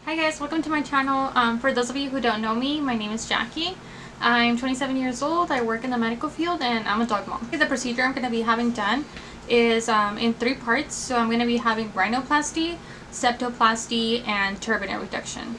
Hi guys, welcome to my channel. For those of you who don't know me, my name is Jackie. I'm 27 years old, I work in the medical field, and I'm a dog mom. The procedure I'm going to be having done is in 3 parts. So I'm going to be having rhinoplasty, septoplasty, and turbinate reduction.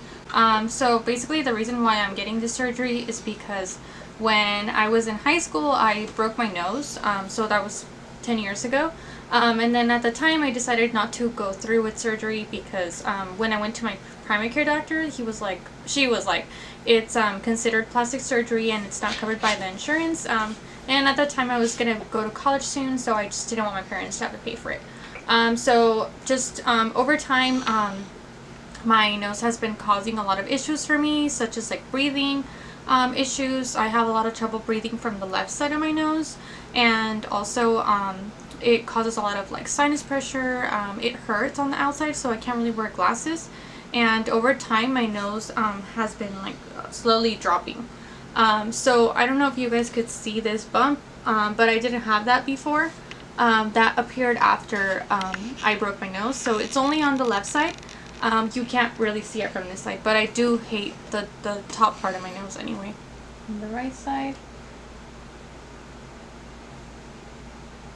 So basically the reason why I'm getting this surgery is because when I was in high school, I broke my nose. So that was 10 years ago. And then at the time I decided not to go through with surgery because when I went to my primary care doctor, she was like, it's considered plastic surgery and it's not covered by the insurance. And at that time I was going to go to college soon, so I just didn't want my parents to have to pay for it. So just over time, my nose has been causing a lot of issues for me, such as like breathing issues. I have a lot of trouble breathing from the left side of my nose, and also it causes a lot of like sinus pressure. It hurts on the outside, so I can't really wear glasses, and over time my nose has been like slowly dropping. So I don't know if you guys could see this bump, but I didn't have that before. That appeared after I broke my nose, so it's only on the left side. You can't really see it from this side, but I do hate the top part of my nose anyway. On the right side,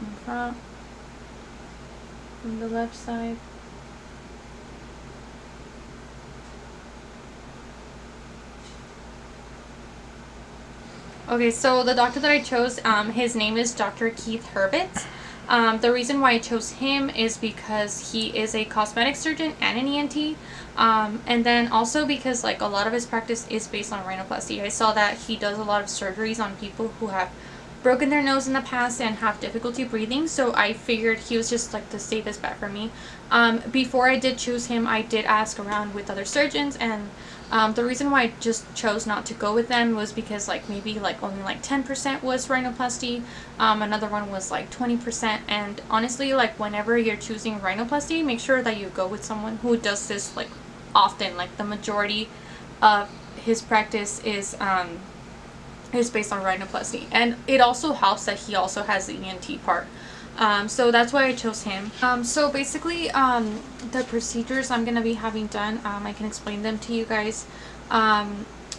in front, on the left side. Okay, so the doctor that I chose, his name is Dr. Keith Herbert. The reason why I chose him is because he is a cosmetic surgeon and an ENT, and then also because like a lot of his practice is based on rhinoplasty. I saw that he does a lot of surgeries on people who have broken their nose in the past and have difficulty breathing, so I figured he was just like the safest bet for me. Before I did choose him, I did ask around with other surgeons, and the reason why I just chose not to go with them was because like maybe like only like 10% was rhinoplasty, another one was like 20%, and honestly, like whenever you're choosing rhinoplasty, make sure that you go with someone who does this like often. Like the majority of his practice is based on rhinoplasty, and it also helps that he also has the ENT part. So that's why I chose him. So basically, the procedures I'm going to be having done, I can explain them to you guys,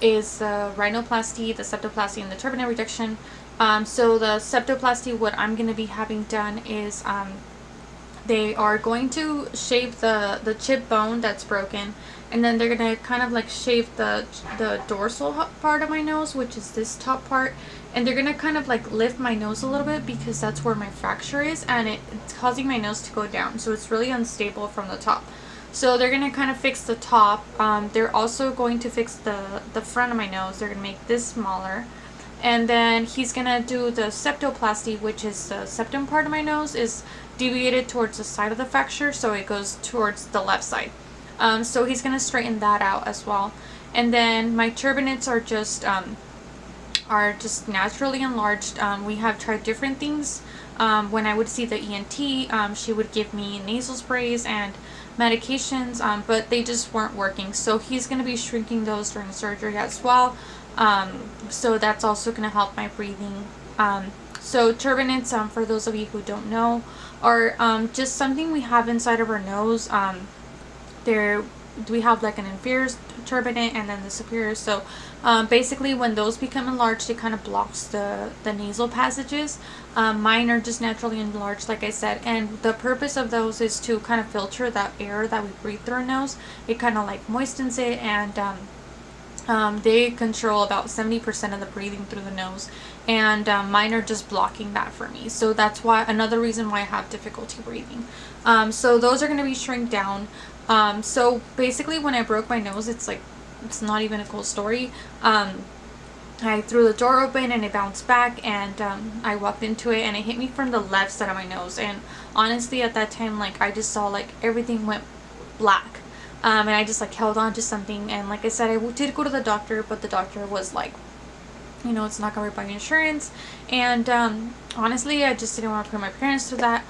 is the rhinoplasty, the septoplasty, and the turbinate reduction. So the septoplasty, what I'm going to be having done is they are going to shave the chip bone that's broken, and then they're going to kind of like shave the dorsal part of my nose, which is this top part, and they're going to kind of like lift my nose a little bit because that's where my fracture is, and it's causing my nose to go down, so it's really unstable from the top. So they're going to kind of fix the top. They're also going to fix the front of my nose. They're going to make this smaller. And then he's gonna do the septoplasty, which is the septum part of my nose is deviated towards the side of the fracture, so it goes towards the left side. So he's gonna straighten that out as well. And then my turbinates are just naturally enlarged. We have tried different things. When I would see the ENT, she would give me nasal sprays and medications, but they just weren't working. So he's going to be shrinking those during surgery as well. So that's also going to help my breathing. So turbinates, for those of you who don't know, are just something we have inside of our nose. We have like an inferior turbinate and then the superior. So basically when those become enlarged, it kind of blocks the nasal passages. Mine are just naturally enlarged, like I said, and the purpose of those is to kind of filter that air that we breathe through our nose. It kind of like moistens it, and they control about 70% of the breathing through the nose, and mine are just blocking that for me. So that's why, another reason why I have difficulty breathing. So those are going to be shrink down. So basically when I broke my nose, it's not even a cool story. I threw the door open and it bounced back, and I walked into it and it hit me from the left side of my nose, and honestly at that time, like, I just saw like everything went black. And I just like held on to something, and like I said, I did go to the doctor, but the doctor was like, you know, it's not covered by insurance, and honestly I just didn't want to put my parents through that.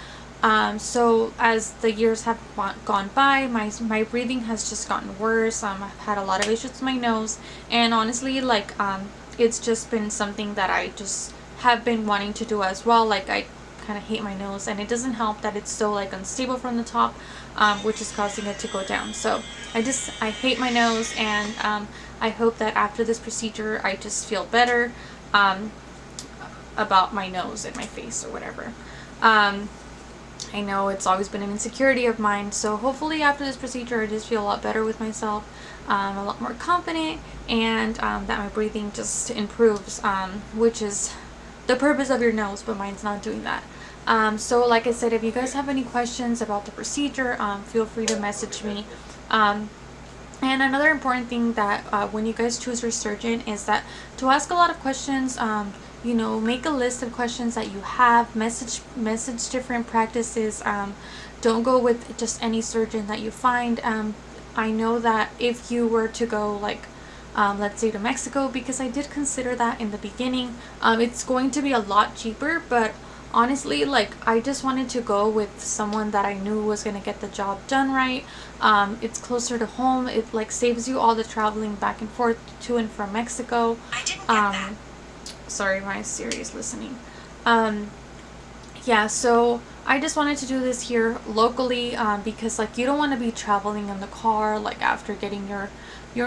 So as the years have gone by, my breathing has just gotten worse. I've had a lot of issues with my nose, and honestly, like, it's just been something that I just have been wanting to do as well. Like, I kind of hate my nose, and it doesn't help that it's so like unstable from the top. which is causing it to go down. So I hate my nose, and I hope that after this procedure I just feel better about my nose and my face or whatever. I know it's always been an insecurity of mine, so hopefully after this procedure I just feel a lot better with myself, a lot more confident, and that my breathing just improves, which is the purpose of your nose, but mine's not doing that. So like I said, if you guys have any questions about the procedure, feel free to message me. And another important thing that when you guys choose your surgeon is that to ask a lot of questions. You know, make a list of questions that you have, message different practices. Don't go with just any surgeon that you find. I know that if you were to go, like, let's say to Mexico, because I did consider that in the beginning, it's going to be a lot cheaper, but honestly, like, I just wanted to go with someone that I knew was going to get the job done right. It's closer to home. It like saves you all the traveling back and forth to and from Mexico. I didn't get that. Sorry, my Siri is listening. Yeah, so I just wanted to do this here locally, because like you don't want to be traveling in the car like after getting your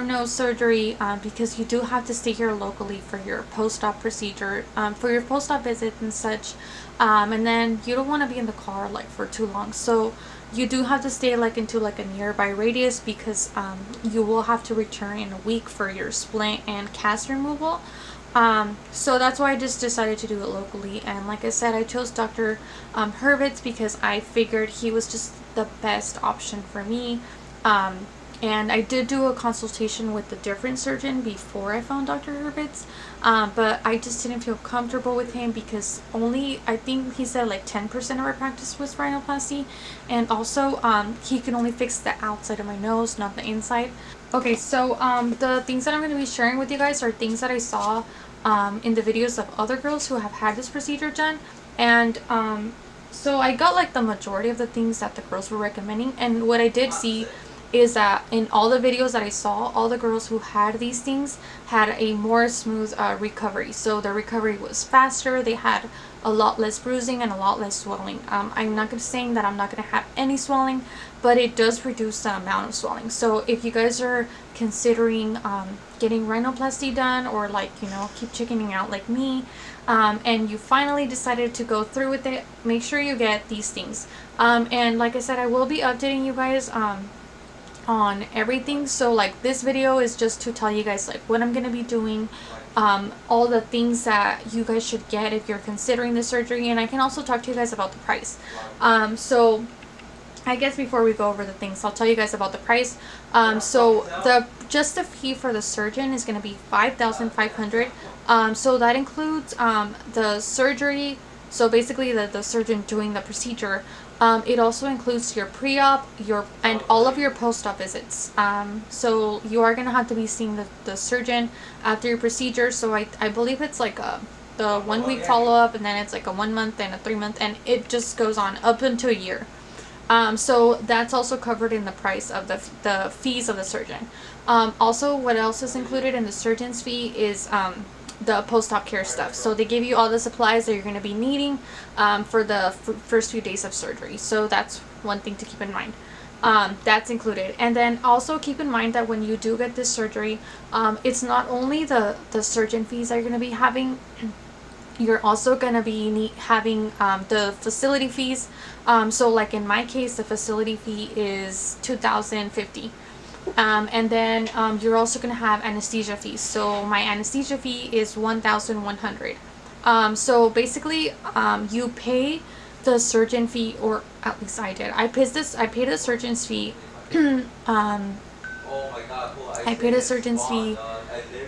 nose surgery, because you do have to stay here locally for your post-op procedure, for your post-op visit and such, and then you don't want to be in the car like for too long, so you do have to stay like into like a nearby radius, because you will have to return in a week for your splint and cast removal. So that's why I just decided to do it locally, and like I said, I chose Dr. Hurwitz because I figured he was just the best option for me. And I did do a consultation with a different surgeon before I found Dr. Hurwitz, but I just didn't feel comfortable with him because I think he said like 10% of our practice was rhinoplasty, and also he can only fix the outside of my nose, not the inside. Okay, so the things that I'm going to be sharing with you guys are things that I saw in the videos of other girls who have had this procedure done, and so I got like the majority of the things that the girls were recommending, and what I did see is that in all the videos that I saw, all the girls who had these things had a more smooth recovery. So their recovery was faster, they had a lot less bruising and a lot less swelling. I'm not saying that I'm not going to have any swelling, but it does reduce the amount of swelling. So if you guys are considering getting rhinoplasty done, or like, you know, keep chickening out like me, and you finally decided to go through with it, make sure you get these things. And like I said, I will be updating you guys on everything. So like this video is just to tell you guys like what I'm gonna be doing, all the things that you guys should get if you're considering the surgery, and I can also talk to you guys about the price. So I guess before we go over the things, I'll tell you guys about the price. So the fee for the surgeon is going to be $5,500. So that includes the surgery. So basically the surgeon doing the procedure. It also includes your pre-op, and all of your post-op visits. So you are going to have to be seeing the surgeon after your procedure. So I believe it's like the 1 week follow-up, and then it's like a 1 month and a 3 month, and it just goes on up until a year. So that's also covered in the price of the fees of the surgeon. Also, what else is included in the surgeon's fee is the post-op care stuff. So they give you all the supplies that you're going to be needing for the first few days of surgery. So that's one thing to keep in mind. That's included. And then also keep in mind that when you do get this surgery, it's not only the surgeon fees that you're going to be having. You're also going to be having the facility fees. So like in my case, the facility fee is $2,050. And then you're also going to have anesthesia fees. So my anesthesia fee is $1,100. So basically you pay the surgeon fee, or at least I did. I paid the surgeon's fee. I paid a surgeon's fee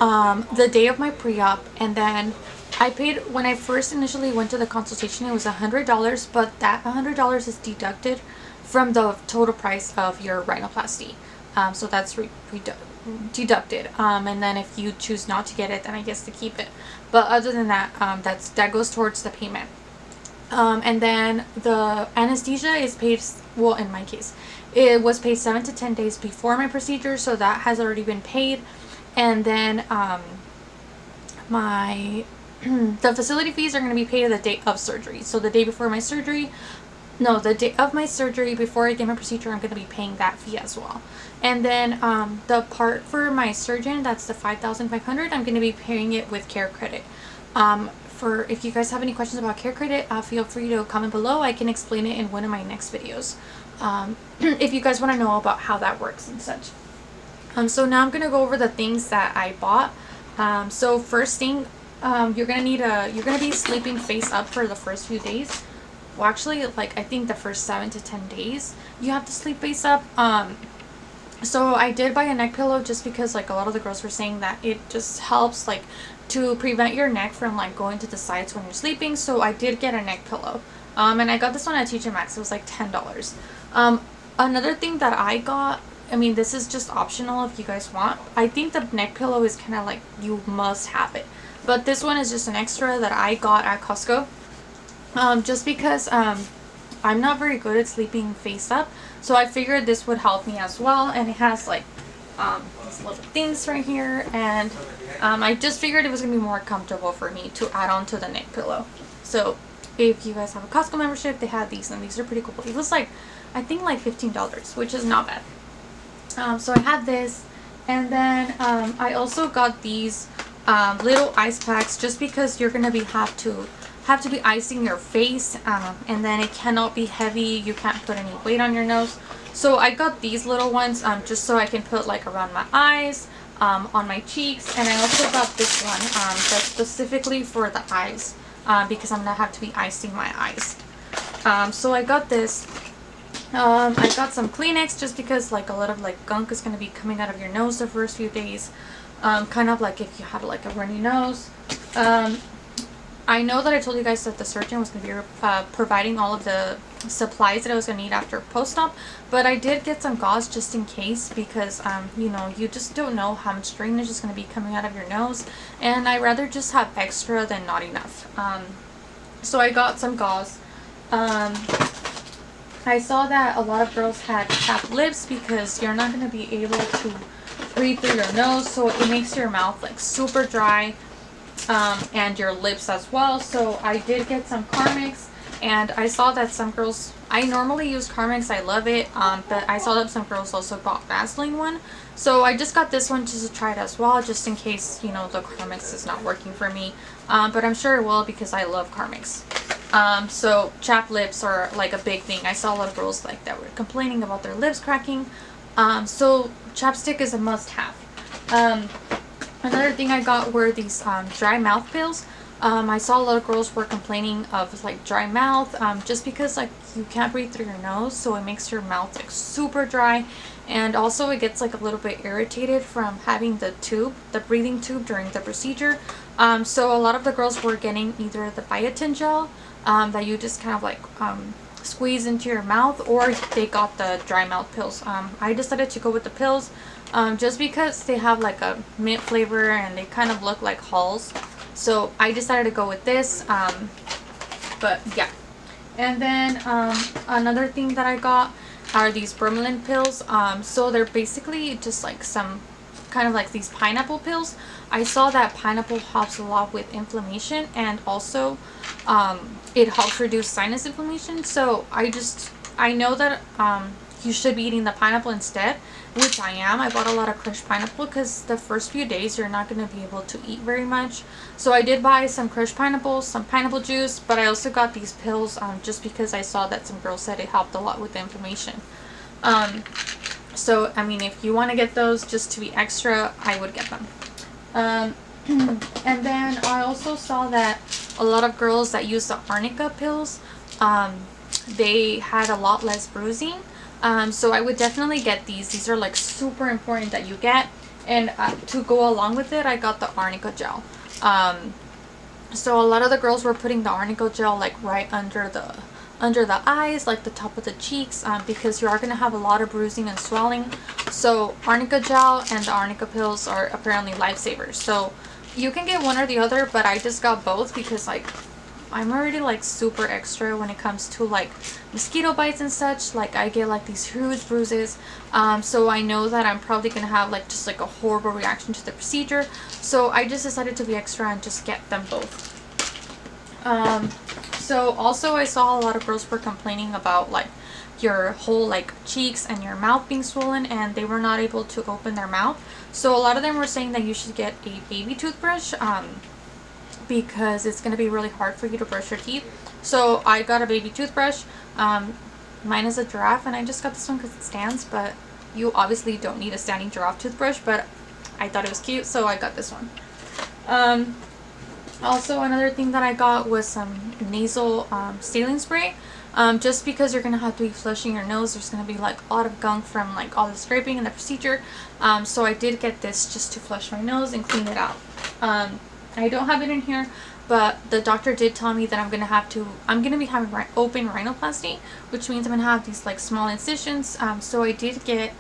the day of my pre-op, and then I paid, when I first initially went to the consultation, it was $100, but that $100 is deducted from the total price of your rhinoplasty. So that's deducted. And then if you choose not to get it, then I guess to keep it. But other than that, that goes towards the payment. And then the anesthesia is paid, well, in my case, it was paid 7 to 10 days before my procedure, so that has already been paid. And then the facility fees are going to be paid the day of surgery. So the day before my surgery, no, the day of my surgery, before I get my procedure, I'm going to be paying that fee as well. And then the part for my surgeon, that's the $5,500, I'm going to be paying it with care credit. For if you guys have any questions about care credit, feel free to comment below. I can explain it in one of my next videos, if you guys want to know about how that works and such. So now I'm going to go over the things that I bought. So first thing, you're going to be sleeping face up for the first few days. Well, actually, like, I think the first 7 to 10 days you have to sleep face up. So I did buy a neck pillow just because, like, a lot of the girls were saying that it just helps, like, to prevent your neck from, like, going to the sides when you're sleeping. So I did get a neck pillow. And I got this one at TJ Maxx. It was like $10. Another thing that I got, I mean, this is just optional if you guys want. I think the neck pillow is kind of like, you must have it. But this one is just an extra that I got at Costco. Just because I'm not very good at sleeping face up, so I figured this would help me as well. And it has like these little things right here, and I just figured it was gonna be more comfortable for me to add on to the neck pillow. So if you guys have a Costco membership, they have these, and these are pretty cool. It was like, I think like $15, which is not bad. So I had this, and then I also got these little ice packs, just because you're gonna have to be icing your face, and then it cannot be heavy. You can't put any weight on your nose. So I got these little ones just so I can put like around my eyes, on my cheeks. And I also got this one that's specifically for the eyes, because I'm gonna have to be icing my eyes. So I got this. I got some Kleenex just because, like, a lot of like gunk is going to be coming out of your nose the first few days, kind of like if you had like a runny nose. I know that I told you guys that the surgeon was going to be providing all of the supplies that I was going to need after post-op, but I did get some gauze just in case, because you know, you just don't know how much drainage is going to be coming out of your nose, and I'd rather just have extra than not enough. So I got some gauze. I saw that a lot of girls had chapped lips because you're not going to be able to breathe through your nose, so it makes your mouth like super dry, and your lips as well. So I did get some Carmex, and I saw that some girls, I normally use Carmex, I love it, but I saw that some girls also bought Vaseline one, so I just got this one just to try it as well, just in case, you know, the Carmex is not working for me, but I'm sure it will because I love Carmex. So chapped lips are like a big thing. I saw a lot of girls like that were complaining about their lips cracking, so chapstick is a must-have. Another thing I got were these dry mouth pills. I saw a lot of girls were complaining of like dry mouth, just because like you can't breathe through your nose, so it makes your mouth like super dry, and also it gets like a little bit irritated from having the breathing tube during the procedure. So a lot of the girls were getting either the biotin gel, that you just kind of like squeeze into your mouth, or they got the dry mouth pills. I decided to go with the pills, just because they have like a mint flavor and they kind of look like Halls, so I decided to go with this. But yeah, and then another thing that I got are these bromelain pills. So they're basically just like some kind of like these pineapple pills. I saw that pineapple helps a lot with inflammation, and also it helps reduce sinus inflammation. So I know that you should be eating the pineapple instead, which I am. I bought a lot of crushed pineapple because the first few days you're not going to be able to eat very much. So I did buy some crushed pineapples, some pineapple juice, but I also got these pills just because I saw that some girls said it helped a lot with the inflammation. So I mean, if you want to get those just to be extra, I would get them. And then I also saw that a lot of girls that use the arnica pills, they had a lot less bruising. So I would definitely get these. These are like super important that you get. And to go along with it, I got the arnica gel. So a lot of the girls were putting the arnica gel like right under the eyes, like the top of the cheeks, because you are going to have a lot of bruising and swelling. So arnica gel and the arnica pills are apparently lifesavers. So you can get one or the other, but I just got both because like I'm already like super extra when it comes to like mosquito bites and such. Like I get like these huge bruises, so I know that I'm probably gonna have like just like a horrible reaction to the procedure, so I just decided to be extra and just get them both. So also I saw a lot of girls were complaining about like your whole like cheeks and your mouth being swollen, and they were not able to open their mouth. So a lot of them were saying that you should get a baby toothbrush because it's going to be really hard for you to brush your teeth. So I got a baby toothbrush. Mine is a giraffe, and I just got this one because it stands, but you obviously don't need a standing giraffe toothbrush, but I thought it was cute, so I got this one. Also, another thing that I got was some nasal saline spray. Just because you're gonna have to be flushing your nose, there's gonna be like a lot of gunk from like all the scraping and the procedure. So I did get this just to flush my nose and clean it out. I don't have it in here, but the doctor did tell me that I'm gonna be having open rhinoplasty, which means I'm gonna have these like small incisions. So I did get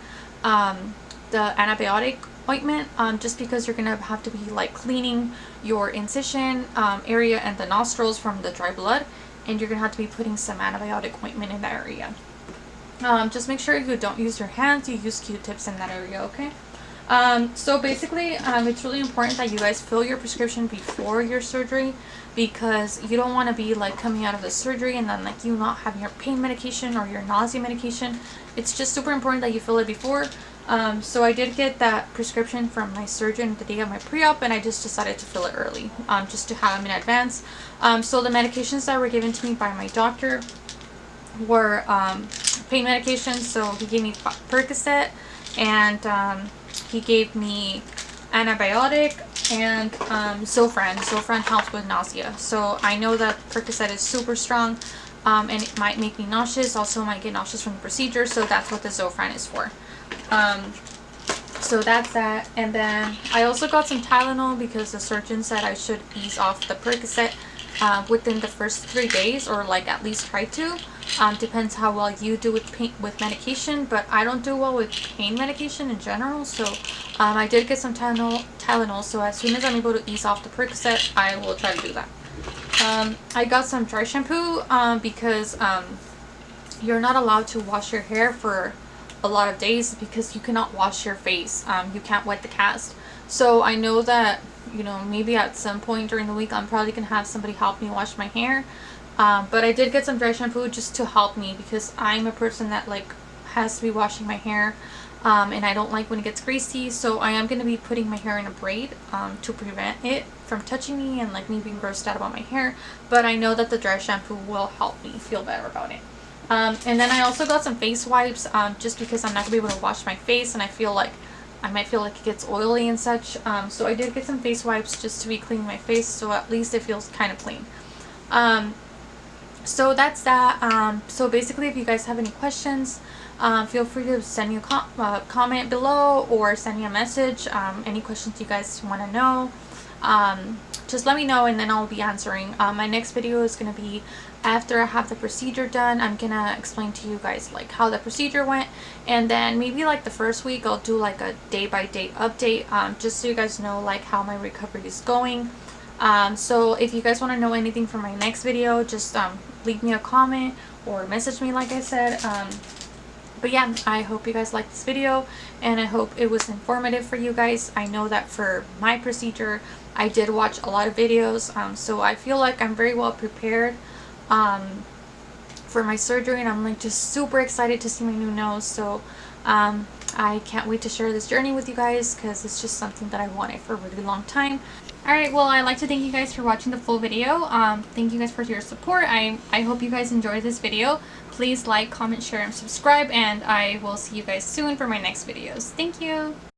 the antibiotic ointment, just because you're gonna have to be like cleaning your incision area and the nostrils from the dry blood, and you're gonna have to be putting some antibiotic ointment in that area. Just make sure you don't use your hands, you use Q-tips in that area, okay? So basically, it's really important that you guys fill your prescription before your surgery, because you don't want to be like coming out of the surgery and then like you not having your pain medication or your nausea medication. It's just super important that you fill it before. So I did get that prescription from my surgeon the day of my pre-op, and I just decided to fill it early, just to have them in advance. So the medications that were given to me by my doctor were pain medications. So he gave me Percocet, and he gave me antibiotic, and Zofran. Zofran helps with nausea. So I know that Percocet is super strong, and it might make me nauseous. Also might get nauseous from the procedure, so that's what the Zofran is for. So that's that. And then I also got some Tylenol because the surgeon said I should ease off the Percocet within the first 3 days, or like at least try to. Depends how well you do with medication, but I don't do well with pain medication in general. So I did get some Tylenol, so as soon as I'm able to ease off the Percocet, I will try to do that. I got some dry shampoo because you're not allowed to wash your hair for a lot of days because you cannot wash your face. You can't wet the cast. So I know that, you know, maybe at some point during the week I'm probably gonna have somebody help me wash my hair. But I did get some dry shampoo just to help me, because I'm a person that like has to be washing my hair, and I don't like when it gets greasy. So I am going to be putting my hair in a braid to prevent it from touching me and like me being grossed out about my hair. But I know that the dry shampoo will help me feel better about it. And then I also got some face wipes, just because I'm not going to be able to wash my face, and I might feel like it gets oily and such. So I did get some face wipes just to be cleaning my face, so at least it feels kind of clean. So that's that. So basically, if you guys have any questions, feel free to send me a comment below or send me a message. Any questions you guys want to know, just let me know, and then I'll be answering. My next video is going to be after I have the procedure done. I'm going to explain to you guys like how the procedure went, and then maybe like the first week I'll do like a day-by-day update, just so you guys know like how my recovery is going. So if you guys want to know anything from my next video, just leave me a comment or message me like I said. But yeah, I hope you guys liked this video, and I hope it was informative for you guys. I know that for my procedure I did watch a lot of videos, so I feel like I'm very well prepared for my surgery, and I'm like just super excited to see my new nose. So I can't wait to share this journey with you guys, because it's just something that I wanted for a really long time. Alright, well, I'd like to thank you guys for watching the full video. Thank you guys for your support. I hope you guys enjoyed this video. Please like, comment, share, and subscribe, and I will see you guys soon for my next videos. Thank you!